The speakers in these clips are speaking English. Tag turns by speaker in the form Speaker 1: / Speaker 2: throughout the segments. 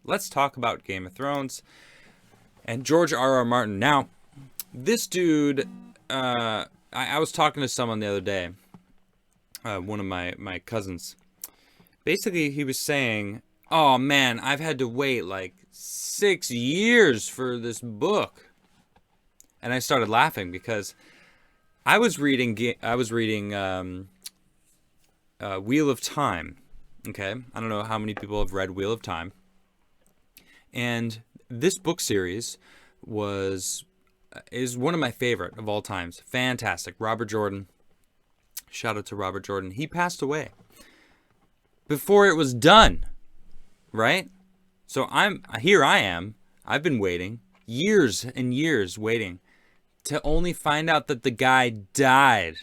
Speaker 1: let's talk about Game of Thrones and George R.R. Martin. Now, this dude, I was talking to someone the other day, one of my cousins. Basically, he was saying, oh man, I've had to wait like 6 years for this book. And I started laughing because I was reading Wheel of Time. Okay, I don't know how many people have read Wheel of Time. And this book series is one of my favorite of all times. Fantastic. Robert Jordan. Shout out to Robert Jordan. He passed away before it was done, right? So I am. I've been waiting years and years waiting to only find out that the guy died.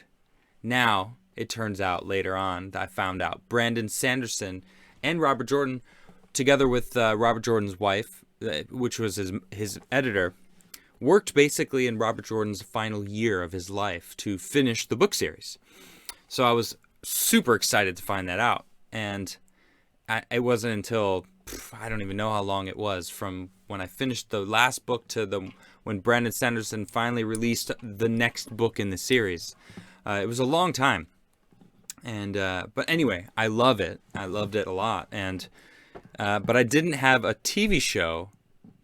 Speaker 1: Now, it turns out later on, I found out Brandon Sanderson and Robert Jordan, together with Robert Jordan's wife, which was his editor, worked basically in Robert Jordan's final year of his life to finish the book series. So I was super excited to find that out. And it wasn't until, I don't even know how long it was, from when I finished the last book to when Brandon Sanderson finally released the next book in the series. It was a long time. And but anyway, I love it. I loved it a lot. And but I didn't have a TV show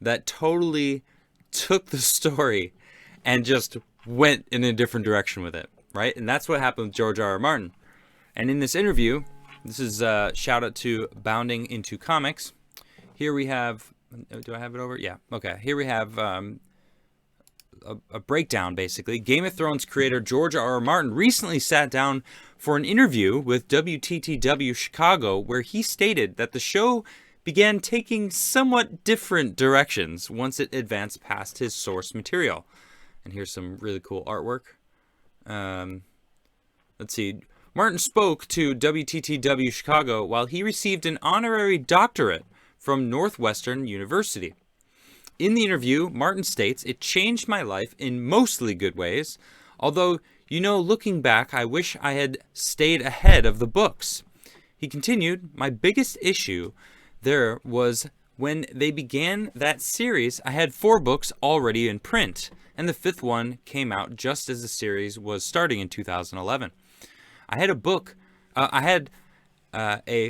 Speaker 1: that totally took the story and just went in a different direction with it, right? And that's what happened with George R.R. Martin. And in this interview, this is a shout out to Bounding Into Comics. Here we have, do I have it over? Yeah, okay. Here we have a breakdown, basically. Game of Thrones creator George R.R. Martin recently sat down for an interview with WTTW Chicago, where he stated that the show began taking somewhat different directions once it advanced past his source material. And here's some really cool artwork. Let's see. Martin spoke to WTTW Chicago while he received an honorary doctorate from Northwestern University. In the interview, Martin states, "It changed my life in mostly good ways, although, looking back, I wish I had stayed ahead of the books." He continued, "My biggest issue there was when they began that series, I had 4 books already in print, and the 5th one came out just as the series was starting in 2011. I had a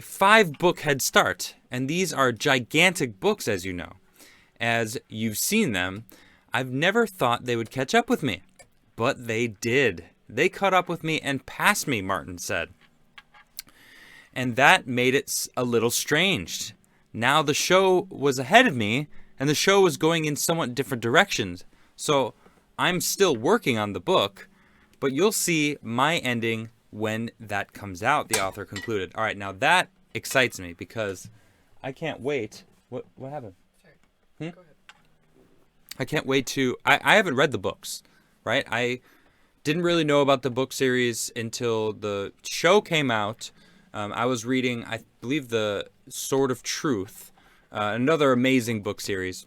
Speaker 1: 5-book head start, and these are gigantic books, as you know. As you've seen them, I've never thought they would catch up with me, but they did. They caught up with me and passed me," Martin said. And that made it a little strange. Now the show was ahead of me, and the show was going in somewhat different directions. So I'm still working on the book, but you'll see my ending when that comes out, the author concluded. All right, now that excites me because I can't wait. What happened? Sorry. Go ahead. I can't wait to... I haven't read the books, right? I didn't really know about the book series until the show came out. I was reading, I believe, the Sword of Truth, another amazing book series.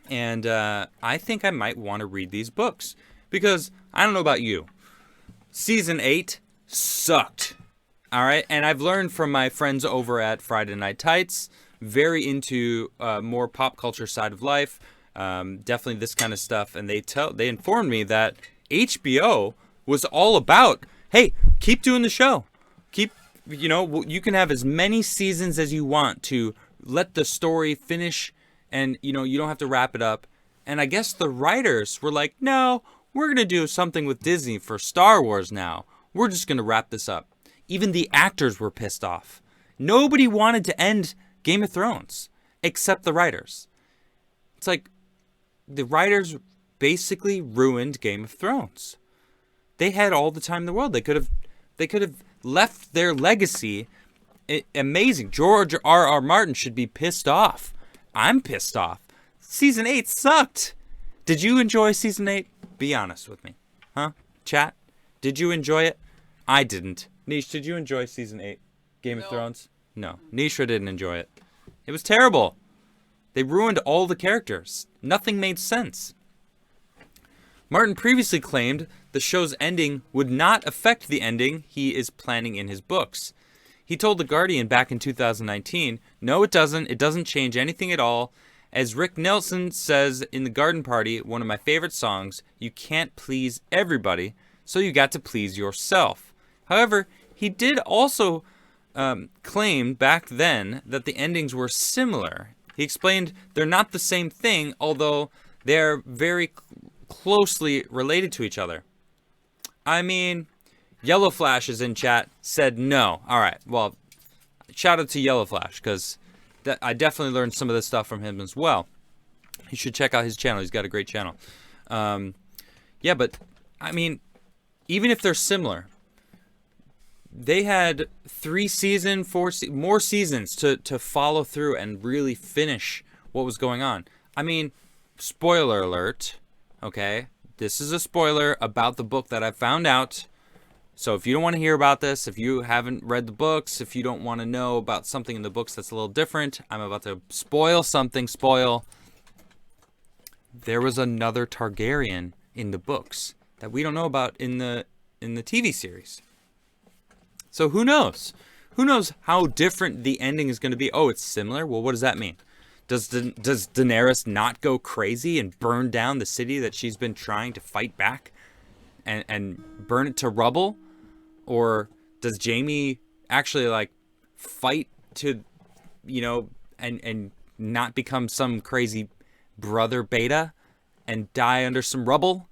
Speaker 1: And I think I might want to read these books because I don't know about you. Season 8 sucked. All right. And I've learned from my friends over at Friday Night Tights, very into more pop culture side of life. Definitely this kind of stuff. And they informed me that HBO was all about, hey, keep doing the show. You can have as many seasons as you want to let the story finish, and, you don't have to wrap it up. And I guess the writers were like, no, we're going to do something with Disney for Star Wars now. We're just going to wrap this up. Even the actors were pissed off. Nobody wanted to end Game of Thrones except the writers. It's like the writers basically ruined Game of Thrones. They had all the time in the world. They could have left their legacy amazing. George R.R. Martin should be pissed off. I'm pissed off. Season 8 sucked. Did you enjoy Season 8? Be honest with me. Huh? Chat? Did you enjoy it? I didn't. Nish, did you enjoy Season 8? Game of Thrones? No. Nisha didn't enjoy it. It was terrible. They ruined all the characters. Nothing made sense. Martin previously claimed the show's ending would not affect the ending he is planning in his books. He told The Guardian back in 2019, "No, it doesn't. It doesn't change anything at all. As Rick Nelson says in The Garden Party, one of my favorite songs, you can't please everybody, so you got to please yourself." However, he did also claim back then that the endings were similar. He explained they're not the same thing, although they're very closely related to each other. I mean, Yellow Flash is in chat, said no. All right, well, shout out to Yellow Flash, because I definitely learned some of this stuff from him as well. You should check out his channel. He's got a great channel. Yeah, but, I mean, even if they're similar, they had 3 seasons, 4 more seasons to follow through and really finish what was going on. I mean, spoiler alert, okay? This is a spoiler about the book that I found out. So if you don't want to hear about this, if you haven't read the books, if you don't want to know about something in the books that's a little different, I'm about to spoil something. There was another Targaryen in the books that we don't know about in the TV series. So who knows? Who knows how different the ending is going to be? Oh, it's similar? Well, what does that mean? Does Daenerys not go crazy and burn down the city that she's been trying to fight back and burn it to rubble? Or does Jaime actually like fight to, you know, and not become some crazy brother beta and die under some rubble?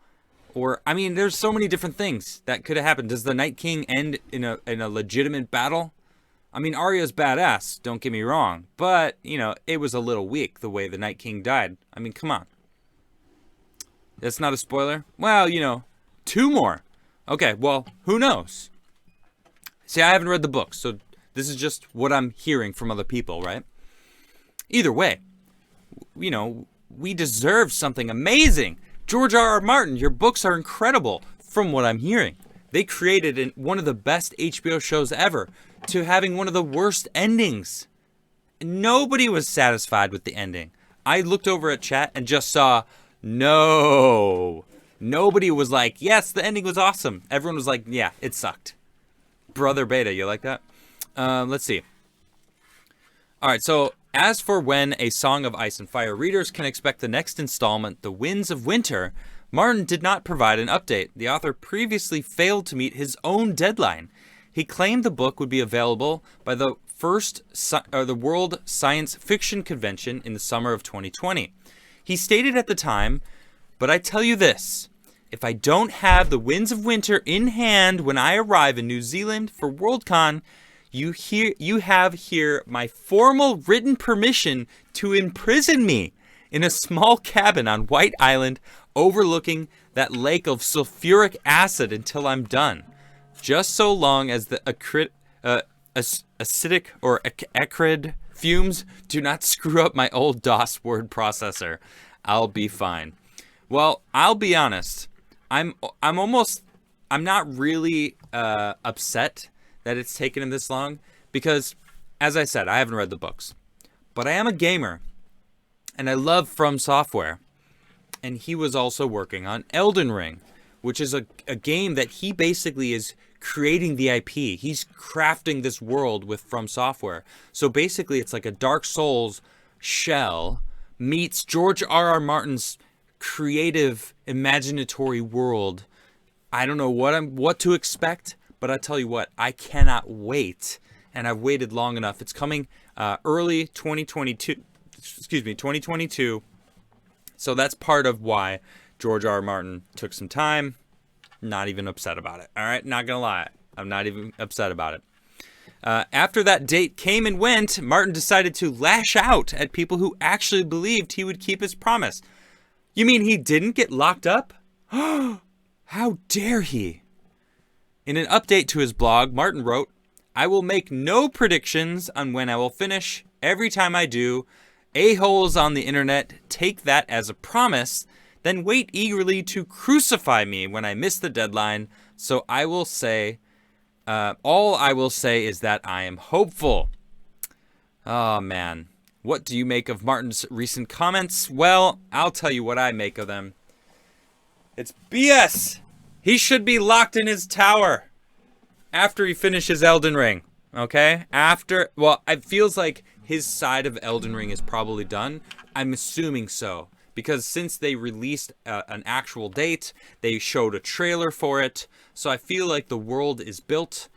Speaker 1: Or, I mean, there's so many different things that could have happened. Does the Night King end in a legitimate battle? I mean, Arya's badass, don't get me wrong. But, you know, it was a little weak the way the Night King died. I mean, come on. That's not a spoiler? Well, you know, 2 more. Okay, well, who knows? See, I haven't read the book, so this is just what I'm hearing from other people, right? Either way, you know, we deserve something amazing. George R.R. Martin, your books are incredible, from what I'm hearing. They created one of the best HBO shows ever, to having one of the worst endings. Nobody was satisfied with the ending. I looked over at chat and just saw, no. Nobody was like, yes, the ending was awesome. Everyone was like, yeah, it sucked. Brother Beta, you like that? Let's see. All right, so as for when A Song of Ice and Fire readers can expect the next installment, The Winds of Winter, Martin did not provide an update. The author previously failed to meet his own deadline. He claimed the book would be available by the the World Science Fiction Convention in the summer of 2020. He stated at the time, "But I tell you this, if I don't have The Winds of Winter in hand when I arrive in New Zealand for Worldcon, you have here my formal written permission to imprison me in a small cabin on White Island overlooking that lake of sulfuric acid until I'm done. Just so long as the acidic or acrid fumes do not screw up my old DOS word processor, I'll be fine." Well, I'll be honest. I'm not really upset that it's taken him this long, because, as I said, I haven't read the books. But I am a gamer, and I love From Software. And he was also working on Elden Ring, which is a game that he basically is creating the IP. He's crafting this world with From Software. So basically, it's like a Dark Souls shell meets George R.R. Martin's creative, imaginatory world. I don't know what to expect, but I tell you what, I cannot wait, and I've waited long enough. It's coming early 2022. So that's part of why George R.R. Martin took some time. Not even upset about it. All right, not gonna lie, I'm not even upset about it. After that date came and went, Martin decided to lash out at people who actually believed he would keep his promise. You mean he didn't get locked up? How dare he? In an update to his blog, Martin wrote, "I will make no predictions on when I will finish. Every time I do, a-holes on the internet take that as a promise, then wait eagerly to crucify me when I miss the deadline. So I will say, all I will say is that I am hopeful." Oh, man. What do you make of Martin's recent comments? Well, I'll tell you what I make of them. It's BS. He should be locked in his tower after he finishes Elden Ring. Okay? After, well, it feels like his side of Elden Ring is probably done. I'm assuming so. Because since they released an actual date, they showed a trailer for it. So I feel like the world is built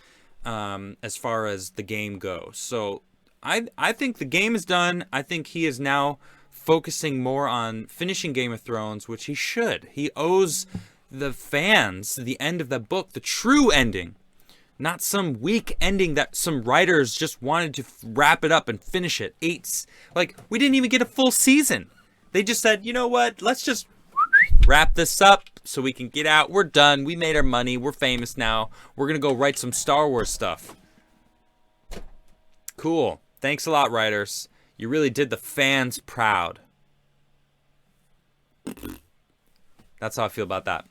Speaker 1: as far as the game goes. So I think the game is done. I think he is now focusing more on finishing Game of Thrones, which he should. He owes the fans the end of that book, the true ending. Not some weak ending that some writers just wanted to wrap it up and finish it. Like, we didn't even get a full season. They just said, you know what? Let's just wrap this up so we can get out. We're done. We made our money. We're famous now. We're going to go write some Star Wars stuff. Cool. Thanks a lot, writers. You really did the fans proud. That's how I feel about that.